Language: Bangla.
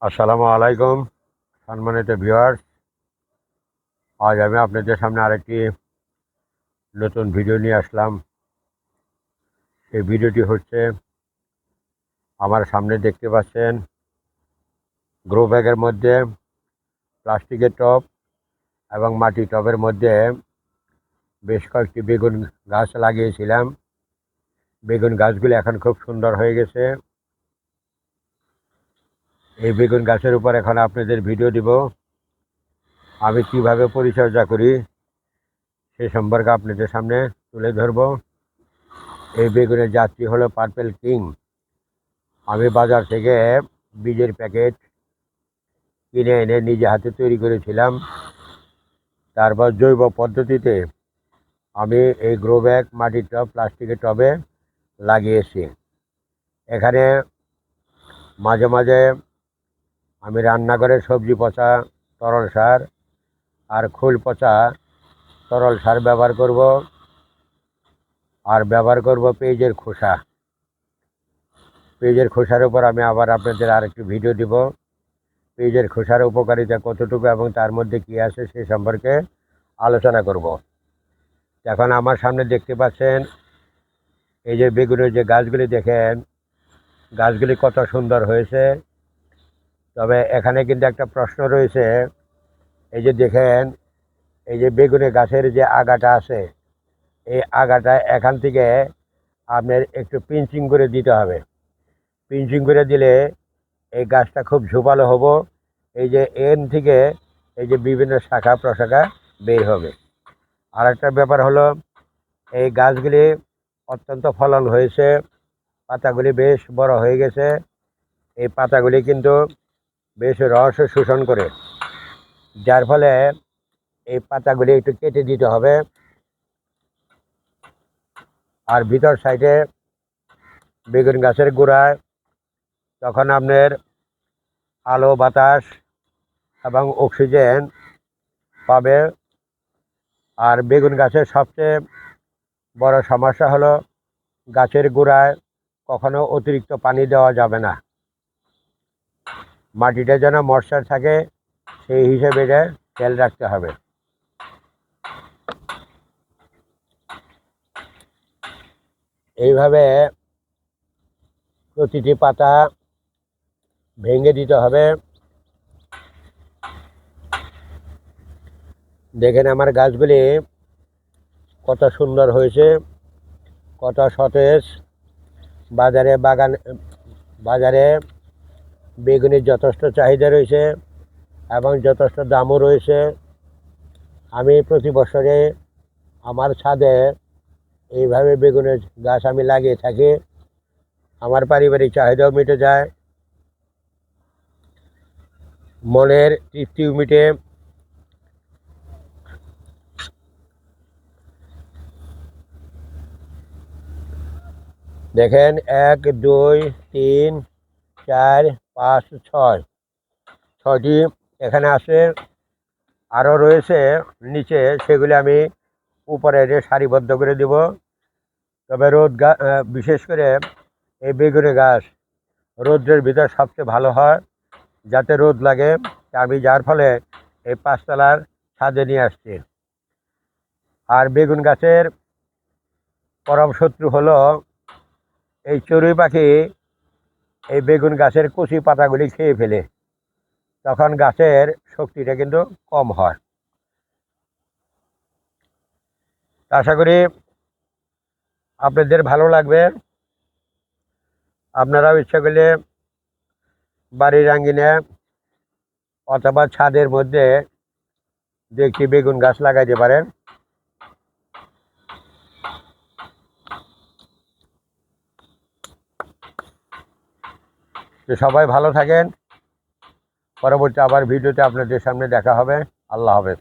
আসসালামু আলাইকুম সম্মানিত ভিউয়ার্স। আজ আমি আপনাদের সামনে আরেকটি নতুন ভিডিও নিয়ে আসলাম। এই ভিডিওটি হচ্ছে, আমার সামনে দেখতে পাচ্ছেন গ্রো ব্যাগের মধ্যে প্লাস্টিকের টব এবং মাটি টবের মধ্যে বেশ কয়েকটি বেগুন গাছ লাগিয়েছিলাম। বেগুন গাছগুলি এখন খুব সুন্দর হয়ে গেছে। এই বেগুন গাছের উপর এখন আপনাদের ভিডিও দিব। আমি কিভাবে পরিচর্যা করি সে সম্পর্কে আপনাদের সামনে তুলে ধরব। এই বেগুনের জাতটি হলো পার্পেল কিং। আমি বাজার থেকে বীজের প্যাকেট কিনে এনে নিজে হাতে তৈরি করেছিলাম। তারপর জৈব পদ্ধতিতে আমি এই গ্রো ব্যাগ, মাটির টব, প্লাস্টিকের টবে লাগিয়েছি। এখানে মাঝে মাঝে আমি রান্নাঘরে সবজি পচা তরল সার আর খোল পচা তরল সার ব্যবহার করব। আর ব্যবহার করব পেঁয়াজের খোসা। পেঁয়াজের খোসার উপর আমি আবার আপনাদের আরেকটি ভিডিও দিব। পেঁয়াজের খোসার উপকারিতা কতটুকু এবং তার মধ্যে কী আছে সে সম্পর্কে আলোচনা করব। এখন আমার সামনে দেখতে পাচ্ছেন এই যে বেগুনের যে গাছগুলি, দেখেন গাছগুলি কত সুন্দর হয়েছে। তবে এখানে কিন্তু একটা প্রশ্ন রয়েছে। এই যে দেখেন, এই যে বেগুনের গাছের যে আগাটা আছে, এই আগাটা এখান থেকে আপনার একটু পিঞ্চিং করে দিতে হবে। পিঞ্চিং করে দিলে এই গাছটা খুব ঝোপালো হবো। এই যে এন থেকে এই যে বিভিন্ন শাখা প্রশাখা বের হবে। আর একটা ব্যাপার হলো, এই গাছগুলি অত্যন্ত ফলন হয়েছে, পাতাগুলি বেশ বড় হয়ে গেছে। এই পাতাগুলি কিন্তু বেশ রস শোষণ করে, যার ফলে এই পাতাগুলি একটু কেটে দিতে হবে। আর ভিতর সাইডে বেগুন গাছের গোড়ায় তখন আপনার আলো বাতাস এবং অক্সিজেন পাবে। আর বেগুন গাছের সবচেয়ে বড় সমস্যা হলো, গাছের গোড়ায় কখনো অতিরিক্ত পানি দেওয়া যাবে না। মাটিটা যেন ময়েশ্চার থাকে সেই হিসেবে এটা খেয়াল রাখতে হবে। এইভাবে প্রতিটি পাতা ভেঙে দিতে হবে। দেখেন আমার গাছগুলি কত সুন্দর হয়েছে, কত সতেজ। বাজারে বেগুনের যথেষ্ট চাহিদা রয়েছে এবং যথেষ্ট দামও রয়েছে। আমি প্রতি বছরে আমার ছাদে এইভাবে বেগুনের গাছ আমি লাগিয়ে থাকি। আমার পারিবারিক চাহিদাও মিটে যায়, মনের তৃপ্তিও মিটে। দেখেন 1 2 3 4 5 6টি এখানে আছে, আরও রয়েছে নিচে, সেগুলি আমি উপরে সারিবদ্ধ করে দেব। তবে বিশেষ করে এই বেগুনের গাছ রৌদ্রের ভিতর সবচেয়ে ভালো হয়, যাতে রোদ লাগে। আমি যার ফলে এই 5তলার ছাদে নিয়ে আসছি। আর বেগুন গাছের পরম শত্রু হলো এই চড়ুই পাখি। এই বেগুন গাছের কচি পাতাগুলি খেয়ে ফেলে, তখন গাছের শক্তিটা কিন্তু কম হয়। আশা করি আপনাদের ভালো লাগবে। আপনারাও ইচ্ছা করলে বাড়ির আঙ্গিনে অথবা ছাদের মধ্যে দেখি বেগুন গাছ লাগাইতে পারেন। তো সবাই ভালো থাকেন। পরবর্তী আবার ভিডিওতে আপনাদের সামনে দেখা হবে। আল্লাহ হাফেজ।